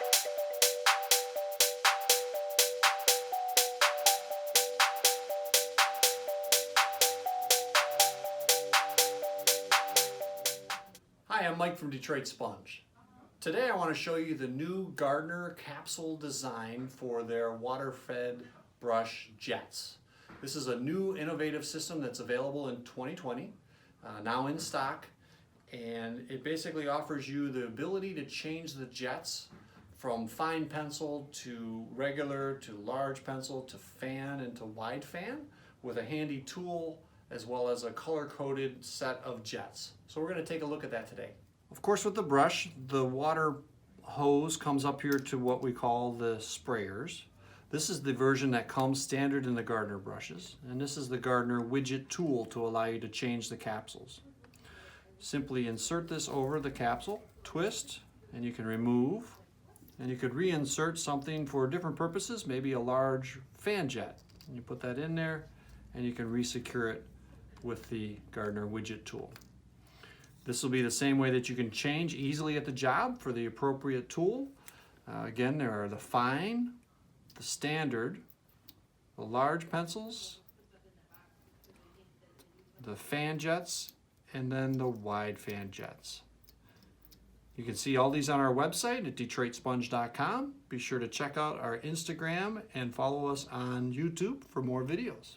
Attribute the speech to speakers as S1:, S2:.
S1: Hi, I'm Mike from Detroit Sponge. Today I want to show you the new Gardiner capsule design for their water-fed brush jets. This is a new innovative system that's available in 2020, now in stock, and it basically offers you the ability to change the jets from fine pencil to regular to large pencil to fan and to wide fan with a handy tool as well as a color-coded set of jets. So we're going to take a look at that today. Of course, with the brush, the water hose comes up here to what we call the sprayers. This is the version that comes standard in the Gardiner brushes, and this is the Gardiner Widget tool to allow you to change the capsules. Simply insert this over the capsule, twist, and you can remove, and you could reinsert something for different purposes, maybe a large fan jet. And you put that in there, and you can resecure it with the Gardiner Widget tool. This will be the same way that you can change easily at the job for the appropriate tool. Again, there are the fine, the standard, the large pencils, the fan jets, and then the wide fan jets. You can see all these on our website at DetroitSponge.com. Be sure to check out our Instagram and follow us on YouTube for more videos.